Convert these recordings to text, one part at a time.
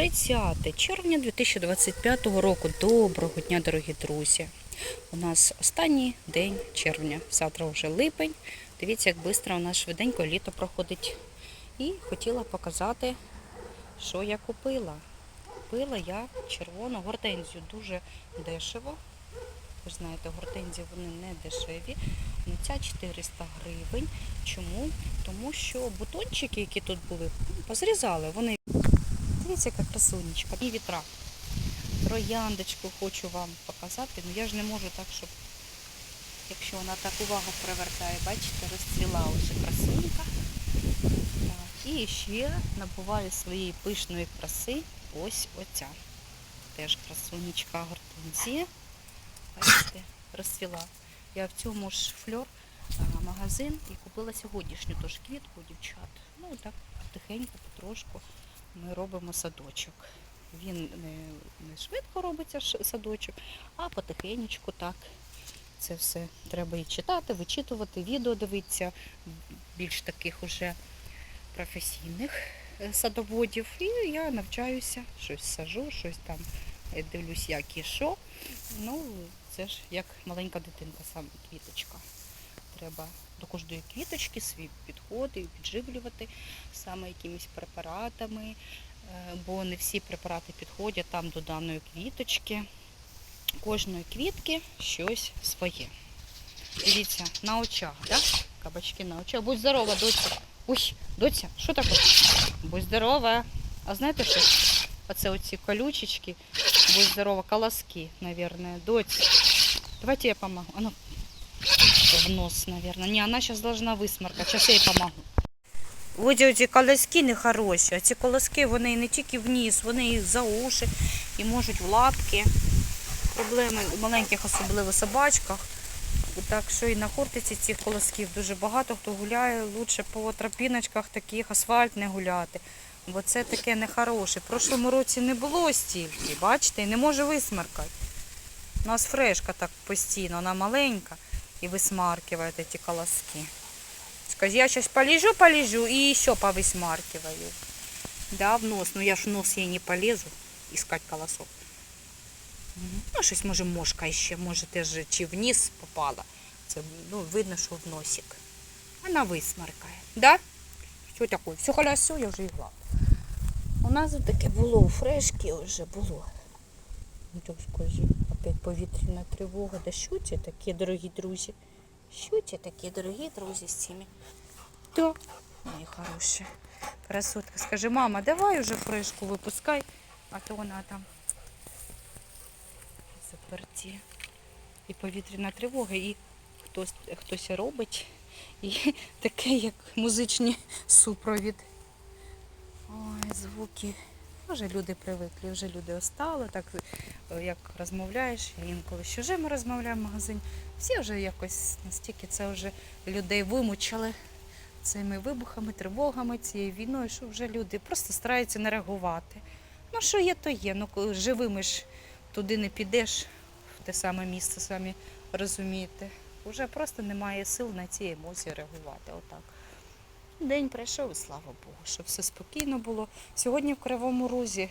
30 червня 2025 року. Доброго дня, дорогі друзі! У нас останній день червня. Завтра вже липень. Дивіться, як швидко у нас швиденько літо проходить. І хотіла показати, що я купила. Купила я червону гортензію. Дуже дешево. Ви знаєте, гортензії вони не дешеві. Ця 400 гривень. Чому? Тому що бутончики, які тут були, позрізали. Вони, дивіться, яка красунечка. І вітра. Трояндочку хочу вам показати. Ну я ж не можу так, щоб, якщо вона так увагу привертає, бачите, розцвіла вже красунька. Так. І ще набуває своєї пишної краси ось оця. Теж красунечка гортензія. Бачите, розцвіла. Я в цьому ж фльор магазин і купила сьогоднішню тож квітку, дівчат. Ну так потихеньку, потрошку ми робимо садочок. Він не швидко робиться садочок, а потихенечку так. Це все треба і читати, вичитувати, відео дивитися, більш таких уже професійних садоводів. І я навчаюся, щось сажу, щось там дивлюсь, як і що. Ну, це ж як маленька дитинка, саме квіточка. Треба до кожної квіточки свій підходи, підживлювати саме якимись препаратами, бо не всі препарати підходять там до даної квіточки. Кожної квітки щось своє. Дивіться, на очах, так? Кабачки на очах. Будь здорова, доця. Ой, доця, що таке? Будь здорова. А знаєте що? Оце оці колючечки, будь здорова, колоски, наверное. Доця, давайте я помогу. Оно в нос, наверное. Не, она сейчас должна висмаркати. Сейчас я їй помогу. Ось ці колоски нехороші. Ці колоски, вони не тільки вниз, вони і за уші, і можуть в лапки. Проблеми у маленьких, особливо собачках. Так що і на хортиці цих колосків дуже багато хто гуляє. Лучше по тропіночках таких асфальт не гуляти. Бо це таке нехороше. В прошлому році не було стільки, бачите, і не може висмаркати. У нас фрешка так постійно, вона маленька і висмаркиває ці колоски. Скажи, я зараз полежу і ще повисмаркиваю. Да, в нос. Ну я ж в нос їй не полезу искать колосок. Ну, щось, може, мошка ще, може, теж чи вниз попала. Це, ну, видно, що в носик. Вона висмаркає. Да? Що таке? Все хорошо, я вже і гладила. У нас таке було у фрешки, вже було. Ну, так скажи, опять повітряна тривога. Да що це такі, дорогі друзі? Що це такі, дорогі друзі, з цими? Да. Мої хороші. Красотка. Скажи, мама, давай уже фрешку випускай, а то вона там заперті. І повітряна тривога, і хтось робить. І таке, як музичний супровід. Ой, звуки. Вже люди привикли, вже люди остали, так як розмовляєш, інколи що вже ми розмовляємо в магазині. Всі вже якось настільки це вже людей вимучили цими вибухами, тривогами, цією війною, що вже люди просто стараються не реагувати. Ну що є, то є. Ну живими ж туди не підеш, в те саме місце, самі розумієте. Вже просто немає сил на ці емоції реагувати. Отак. День пройшов, і слава Богу, щоб все спокійно було. Сьогодні в Кривому Розі,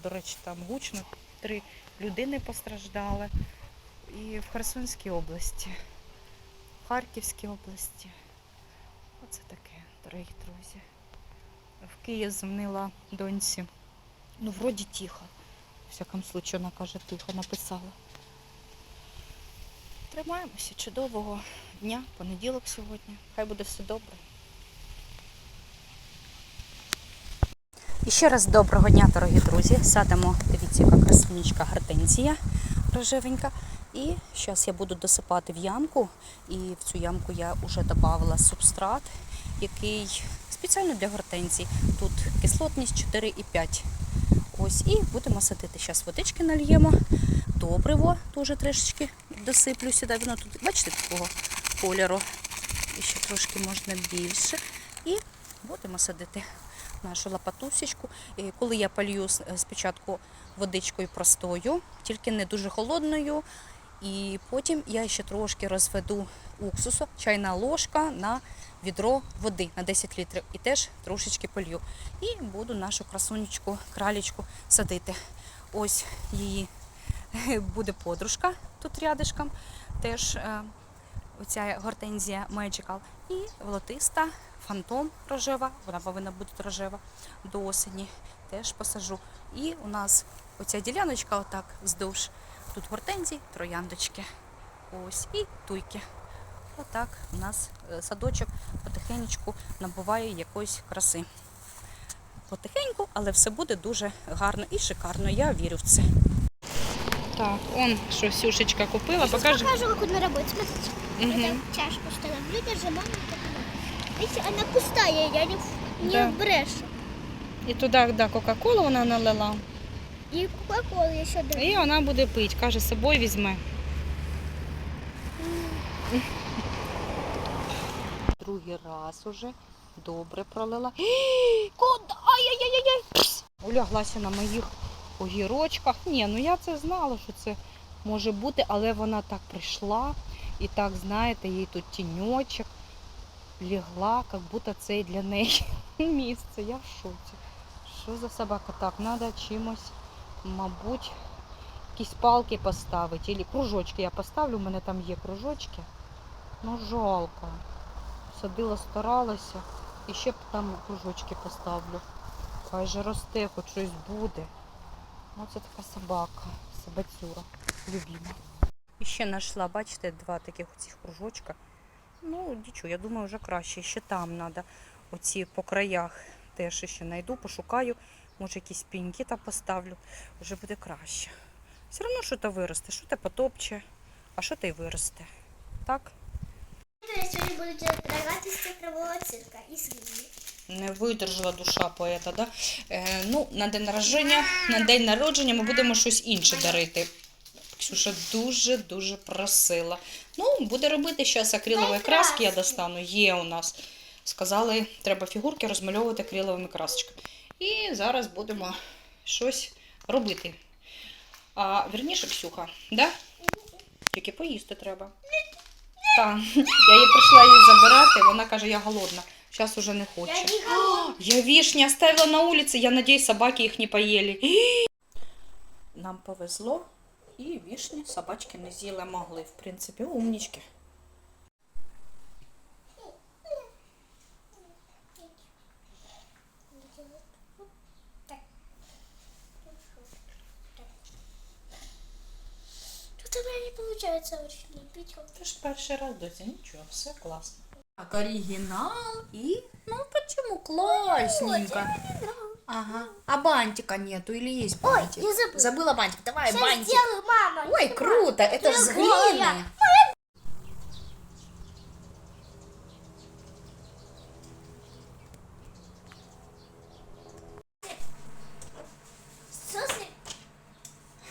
до речі, там гучно, 3 людини постраждали. І в Херсонській області, в Харківській області. Оце таке, дорогі друзі. В Київ дзвонила доньці. Ну, вроді тихо. В всякому случаю, вона каже, тихо, написала. Тримаємося, чудового дня, понеділок сьогодні. Хай буде все добре. І ще раз доброго дня, дорогі друзі. Садимо, дивіться, яка красунечка гортензія рожевенька. І зараз я буду досипати в ямку. І в цю ямку я вже додавала субстрат, який спеціально для гортензій. Тут кислотність 4,5. Ось, і будемо садити. Зараз водички нальємо. Добриво теж трішечки досиплю сюди. Воно тут, бачите, такого кольору. І ще трошки можна більше. І будемо садити нашу лопатусечку. Коли я полью спочатку водичкою простою, тільки не дуже холодною, і потім я ще трошки розведу уксусу, чайна ложка на відро води на 10 літрів і теж трошечки полью. І буду нашу красунечку, кралечку садити. Ось її буде подружка тут рядишком, теж оця гортензія Magical. І волотиста, фантом рожева, вона повинна бути рожева до осені, теж посажу. І у нас оця діляночка отак вздовж. Тут гортензії, трояндочки, ось, і туйки. Отак у нас садочок потихеньку набуває якоїсь краси. Потихеньку, але все буде дуже гарно і шикарно, я вірю в це. Так, он що Сюшечка купила, покажи. Покажу, как он на работе. Смотрите, это чашка, что там блюдо, жеманно. Видите, она пустая, я не брешу. І туди, да, Кока-Колу вона налила. И кока-колу еще даю. І вона буде пити, каже, з собою візьме. Другий раз уже добре пролила. Куди? Ай-яй-яй-яй! Уляглася на моїх огірочках. Ні, ну я це знала, що це може бути, але вона так прийшла і так, знаєте, їй тут тіньочок лягла, як будто це і для неї місце. Я в шоці. Що за собака? Так, треба чимось, мабуть, якісь палки поставити. Або кружочки я поставлю, у мене там є кружочки. Ну, жалко. Садила, старалася. І ще там кружочки поставлю. Хай же росте, хоч щось буде. Ось це така собака, собацюра, любима. І ще знайшла, бачите, два таких оцих кружочка. Ну, нічого, я думаю, вже краще. Ще там треба, оці по краях теж ще знайду, пошукаю. Може, якісь пеньки там поставлю. Вже буде краще. Все одно щось виросте, щось потопче, а щось і виросте. Так? Я сегодня буду делать рогатый из цифрового цирка и свиньи. Не видержала душа поета, да? Ну, на день народження ми будемо щось інше дарити. Ксюша дуже-дуже просила. Ну, буде робити зараз акрилові краски, я достану. Є у нас. Сказали, треба фігурки розмальовувати акриловими красочками. І зараз будемо щось робити. Вірніше, Ксюха, да? Тільки поїсти треба. Так, я її прийшла її забирати, вона каже, я голодна. Сейчас уже не хоче. Я вишни оставила на улице, я надеюсь, собаки их не поели. Нам повезло, и вишни собачки не з'їли могли. В принципі, умнички. Что-то у меня не получается очень лепить. Це ж перший раз, доця, нічого, все класно. Так, оригинал и, ну почему, классненько. Ага, а бантика нету или есть бантик? Ой, я забыла. Забыла бантик, давай Сейчас бантик. сделаю, мама. Ой, круто, это же с Другое. глины. Суслик?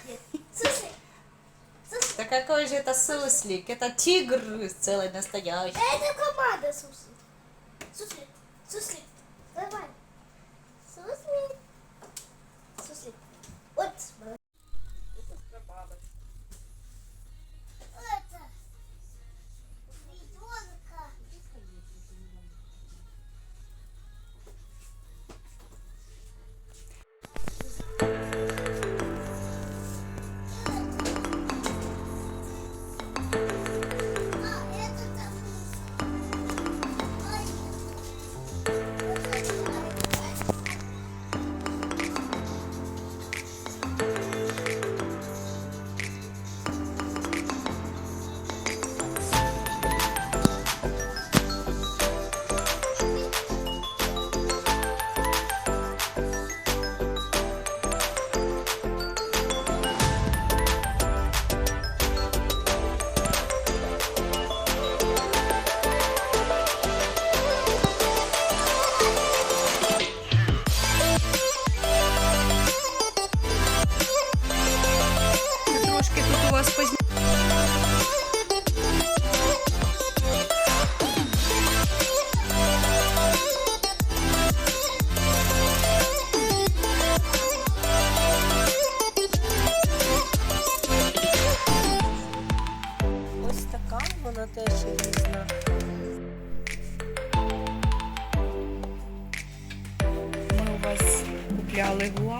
Нет. Суслик? Да какой же это суслик? Это тигр целый настоящий. Это команда суслик. Суслик. Суслик. Давай. Суслик. Суслик. Вот. Это. Ребенка.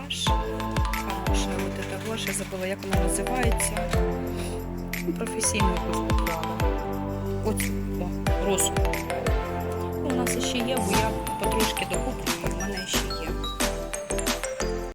гуаш. Хороша, от эта гуаш, я забула, як вона називається. Ну, професійно якусь поклала. Оцю, о, росу. У нас ще є, бо я потрошки докуплю, і в мене ще є.